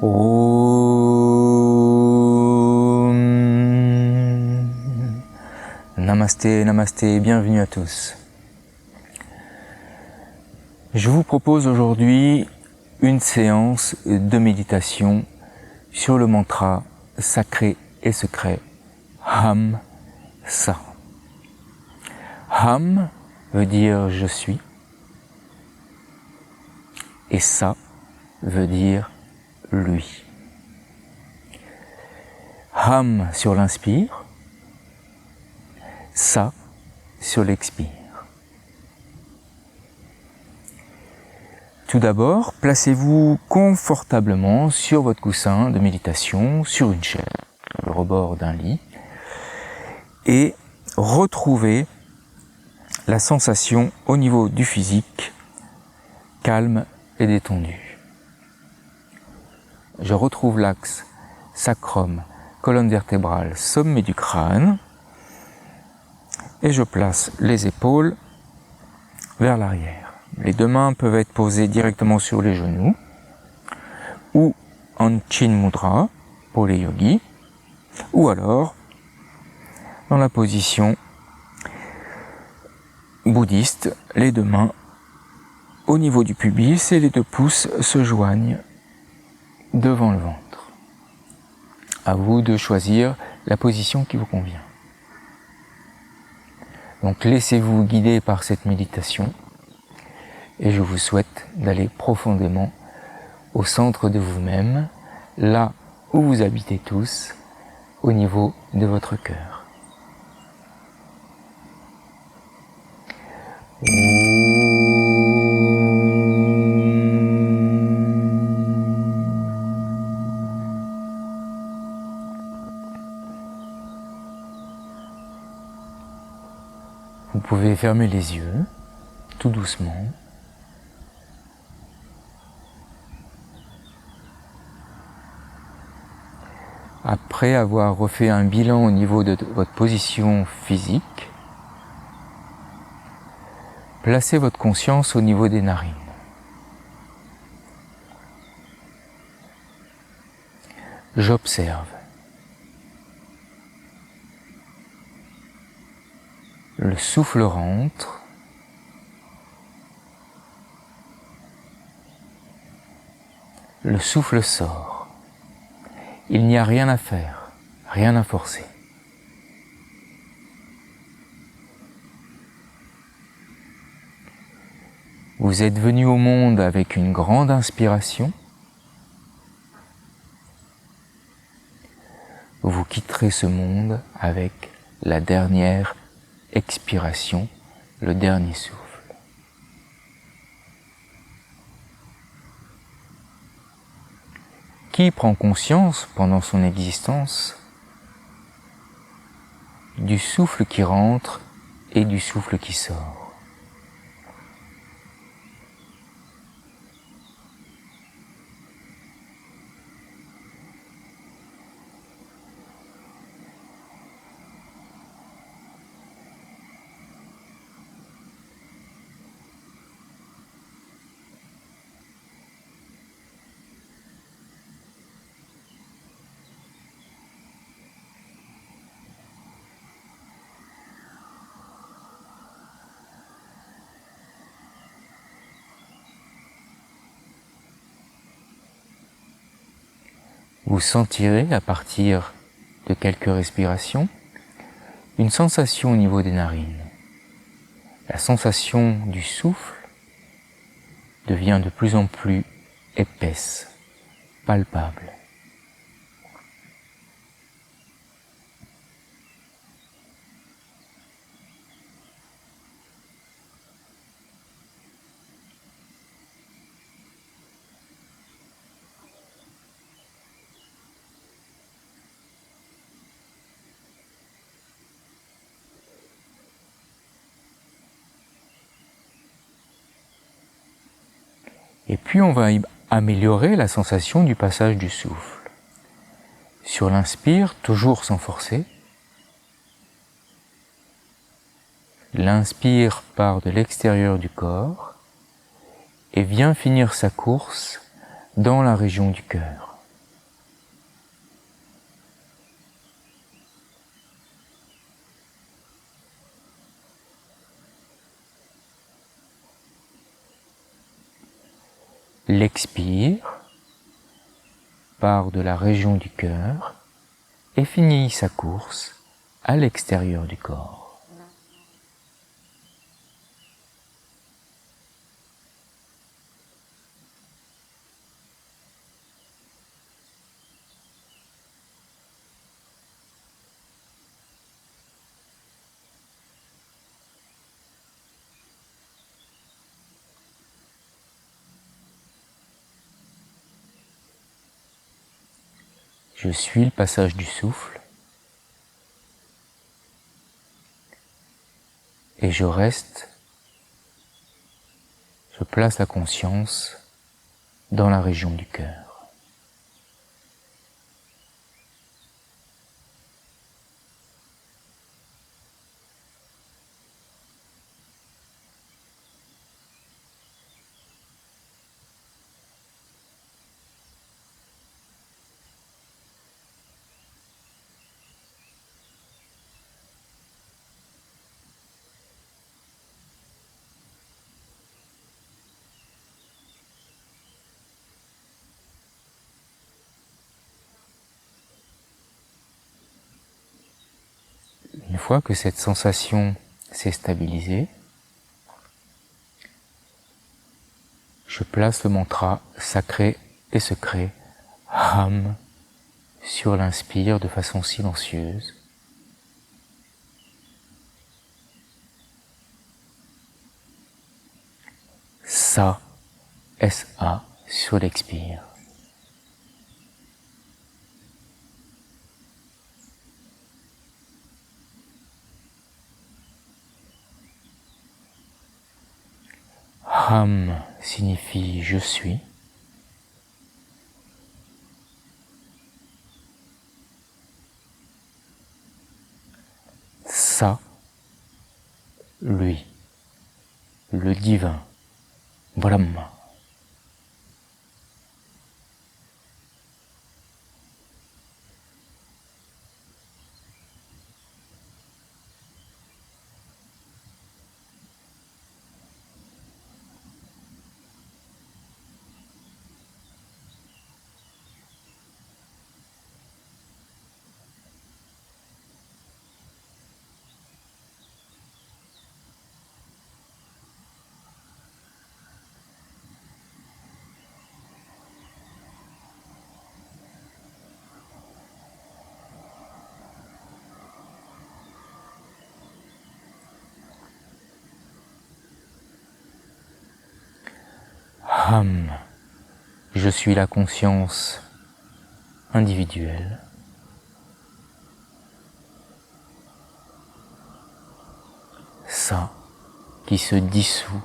Om. Namasté, namasté, bienvenue à tous. Je vous propose aujourd'hui une séance de méditation sur le mantra sacré et secret Ham Sa. Ham veut dire je suis et Sa veut dire lui. Ham sur l'inspire, Sa sur l'expire. Tout d'abord, placez-vous confortablement sur votre coussin de méditation, sur une chaise, sur le rebord d'un lit, et retrouvez la sensation au niveau du physique, calme et détendu. Je retrouve l'axe sacrum, colonne vertébrale, sommet du crâne, et je place les épaules vers l'arrière. Les deux mains peuvent être posées directement sur les genoux ou en Chin Mudra pour les yogis, ou alors dans la position bouddhiste, les deux mains au niveau du pubis et les deux pouces se joignent devant le ventre. À vous de choisir la position qui vous convient. Donc laissez-vous guider par cette méditation et je vous souhaite d'aller profondément au centre de vous-même, là où vous habitez tous, au niveau de votre cœur. Vous pouvez fermer les yeux, tout doucement. Après avoir refait un bilan au niveau de votre position physique, placez votre conscience au niveau des narines. J'observe. Le souffle rentre. Le souffle sort. Il n'y a rien à faire, rien à forcer. Vous êtes venu au monde avec une grande inspiration. Vous quitterez ce monde avec la dernière expiration, le dernier souffle. Qui prend conscience pendant son existence du souffle qui rentre et du souffle qui sort? Vous sentirez à partir de quelques respirations une sensation au niveau des narines. La sensation du souffle devient de plus en plus épaisse, palpable. Et puis on va améliorer la sensation du passage du souffle. Sur l'inspire, toujours sans forcer. L'inspire part de l'extérieur du corps et vient finir sa course dans la région du cœur. l'expire, part de la région du cœur et finit sa course à l'extérieur du corps. Je suis le passage du souffle et je reste, je place la conscience dans la région du cœur. Une fois que cette sensation s'est stabilisée, je place le mantra sacré et secret Ham sur l'inspire de façon silencieuse. Sa, S-A sur l'expire. Ham signifie je suis. Sa, lui, le divin, Brahma. Ham, je suis la conscience individuelle. Sa, qui se dissout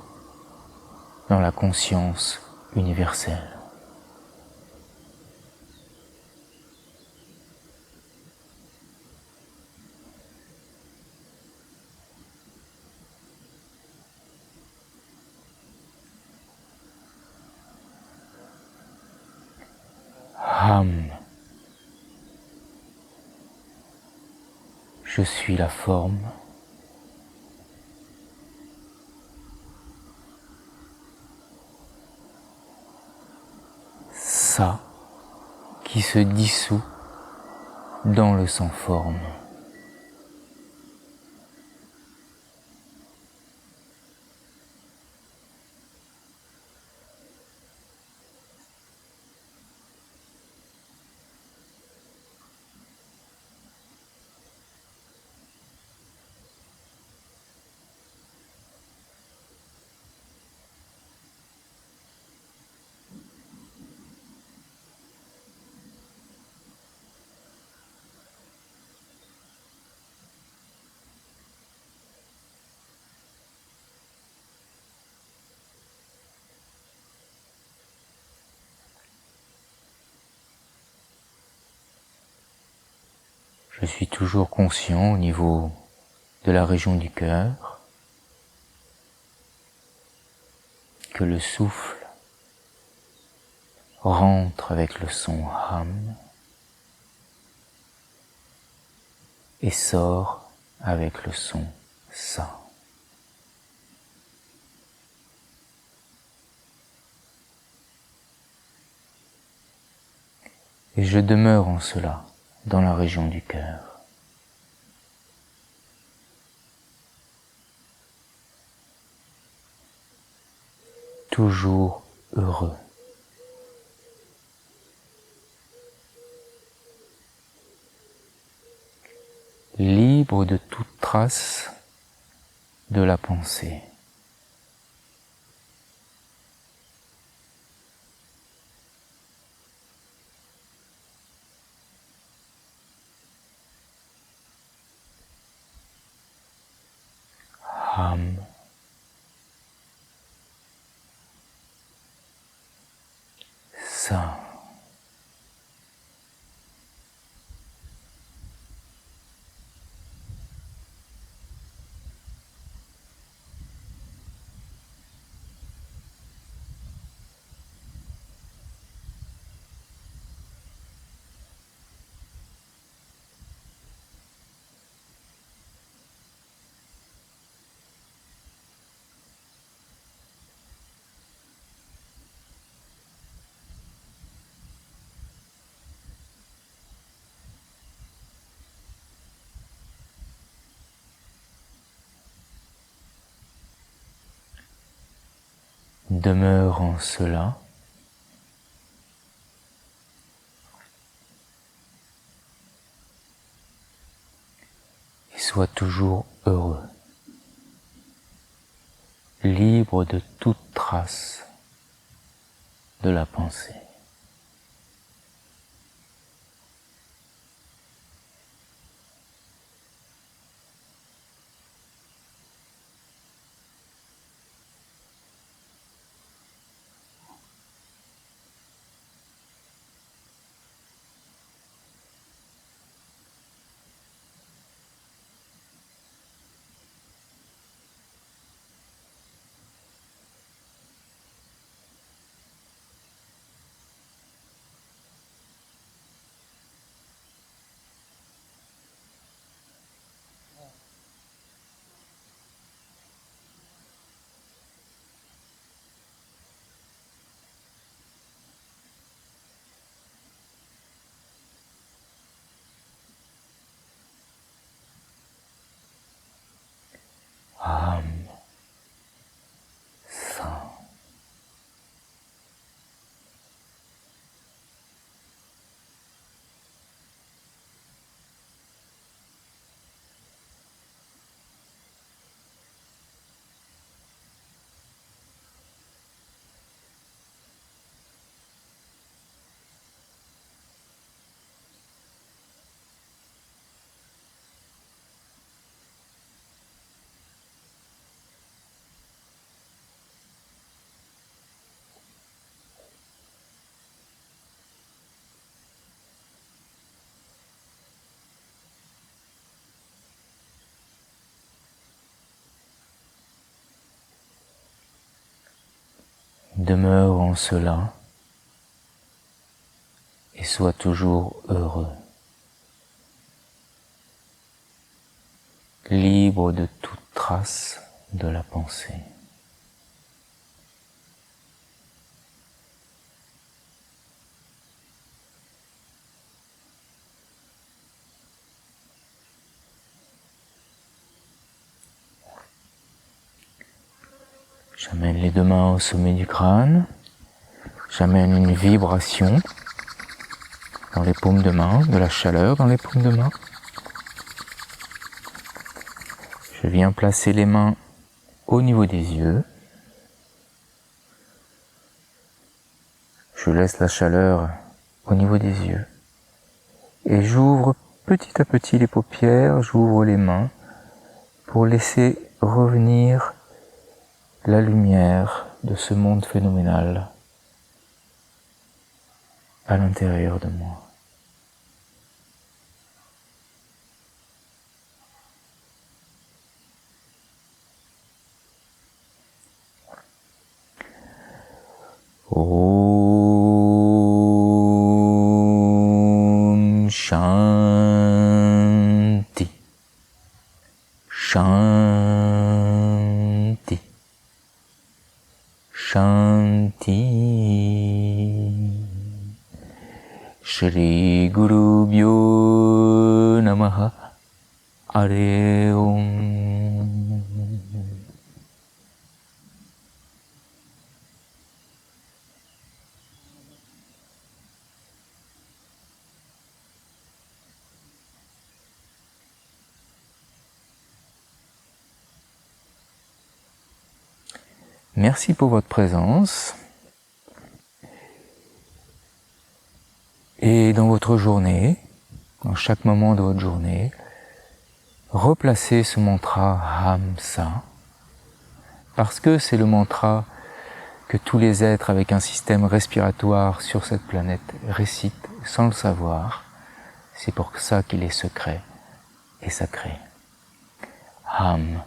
dans la conscience universelle. Ham, je suis la forme. Sa, qui se dissout dans le sans forme. Je suis toujours conscient au niveau de la région du cœur que le souffle rentre avec le son Ham et sort avec le son Sa. Et je demeure en cela, dans la région du cœur. Toujours heureux. Libre de toute trace de la pensée. Ham. Ça. Demeure en cela. Et sois toujours heureux. Libre de toute trace de la pensée. Âme, sang. Demeure en cela et sois toujours heureux, libre de toute trace de la pensée. J'amène les deux mains au sommet du crâne, j'amène une vibration dans les paumes de main, de la chaleur dans les paumes de main. Je viens placer les mains au niveau des yeux. Je laisse la chaleur au niveau des yeux. Et j'ouvre petit à petit les paupières, j'ouvre les mains pour laisser revenir la lumière de ce monde phénoménal à l'intérieur de moi. Om Shanti. Shanti. Shanti. Shri Gurubhyo Namaha. Hare Om. Merci pour votre présence. Et dans votre journée, dans chaque moment de votre journée, replacez ce mantra Hamsa, parce que c'est le mantra que tous les êtres avec un système respiratoire sur cette planète récitent sans le savoir. C'est pour ça qu'il est secret et sacré. Ham.